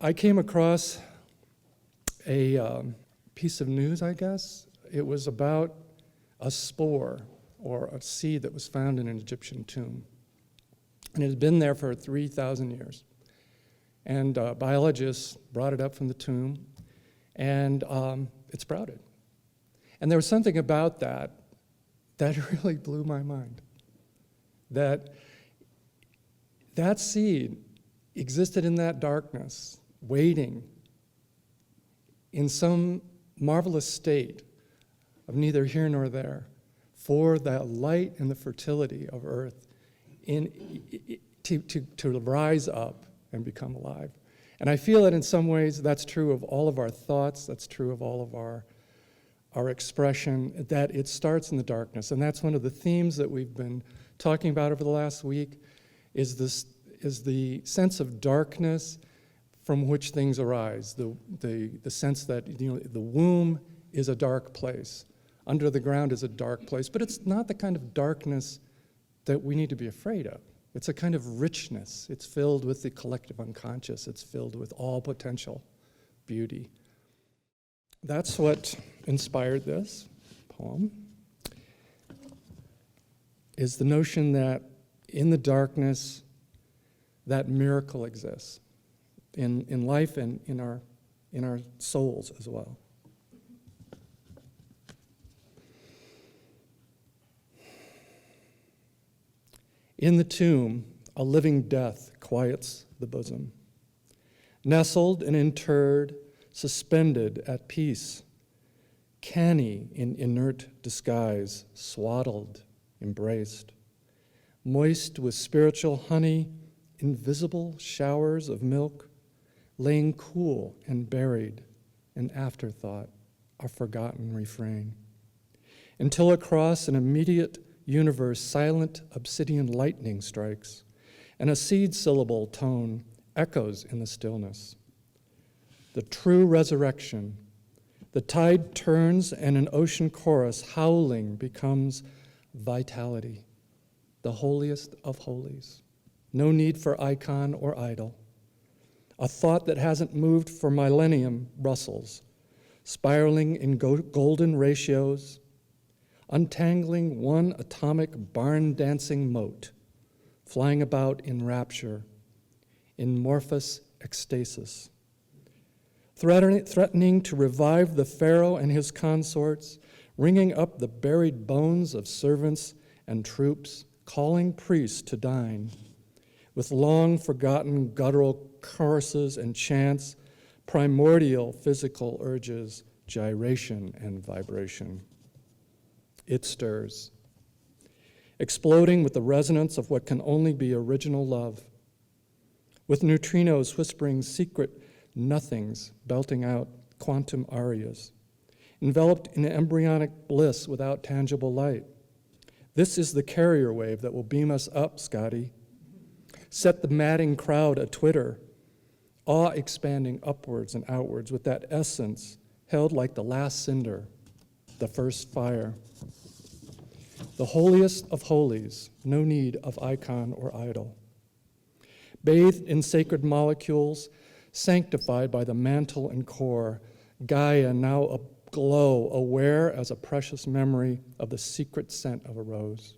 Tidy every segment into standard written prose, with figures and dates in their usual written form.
I came across a piece of news, I guess. It was about a spore or a seed that was found in an Egyptian tomb. And it had been there for 3,000 years. And biologists brought it up from the tomb, and it sprouted. And there was something about that really blew my mind. That seed existed in that darkness, waiting in some marvelous state of neither here nor there for the light and the fertility of earth to rise up and become alive. And I feel that in some ways that's true of all of our thoughts, that's true of all of our expression, that it starts in the darkness. And that's one of the themes that we've been talking about over the last week, is the sense of darkness from which things arise, the sense that the womb is a dark place, under the ground is a dark place, but it's not the kind of darkness that we need to be afraid of. It's a kind of richness. It's filled with the collective unconscious. It's filled with all potential beauty. That's what inspired this poem, is the notion that in the darkness, that miracle exists in life and in our souls as well. In the tomb, a living death quiets the bosom. Nestled and interred, suspended at peace, canny in inert disguise, swaddled, embraced, moist with spiritual honey, invisible showers of milk, laying cool and buried, an afterthought, a forgotten refrain, until across an immediate universe silent obsidian lightning strikes, and a seed syllable tone echoes in the stillness. The true resurrection, the tide turns and an ocean chorus howling becomes vitality, the holiest of holies. No need for icon or idol. A thought that hasn't moved for millennium rustles, spiraling in golden ratios, untangling one atomic barn-dancing mote, flying about in rapture, in morphous ecstasis, threatening to revive the pharaoh and his consorts, ringing up the buried bones of servants and troops, calling priests to dine, with long-forgotten guttural choruses and chants, primordial physical urges, gyration and vibration. It stirs, exploding with the resonance of what can only be original love, with neutrinos whispering secret nothings, belting out quantum arias, enveloped in embryonic bliss without tangible light. This is the carrier wave that will beam us up, Scotty. Set the madding crowd a-twitter, awe-expanding upwards and outwards with that essence held like the last cinder, the first fire. The holiest of holies, no need of icon or idol. Bathed in sacred molecules, sanctified by the mantle and core, Gaia now aglow, aware as a precious memory of the secret scent of a rose.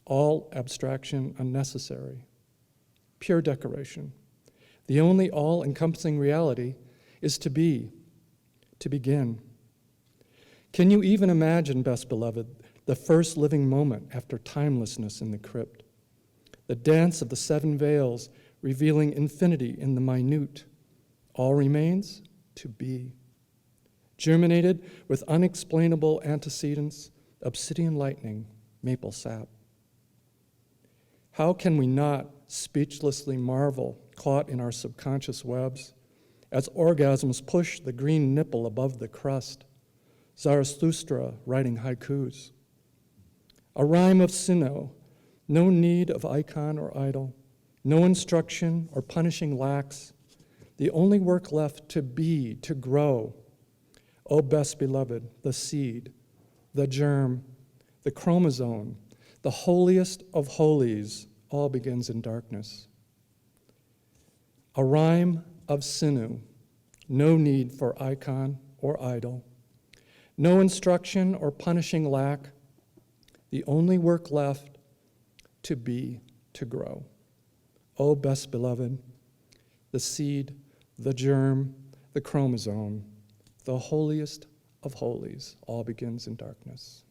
All abstraction unnecessary, pure decoration. The only all-encompassing reality is to be, to begin. Can you even imagine, best beloved, the first living moment after timelessness in the crypt? The dance of the seven veils revealing infinity in the minute. All remains to be. Germinated with unexplainable antecedents, obsidian lightning, maple sap. How can we not speechlessly marvel, caught in our subconscious webs, as orgasms push the green nipple above the crust, Zarathustra writing haikus. A rhyme of Sino, no need of icon or idol, no instruction or punishing lacks, the only work left to be, to grow. O best beloved, the seed, the germ, the chromosome, the holiest of holies, all begins in darkness. A rhyme of sinew, no need for icon or idol, no instruction or punishing lack, the only work left to be, to grow. O best beloved, the seed, the germ, the chromosome, the holiest of holies, all begins in darkness.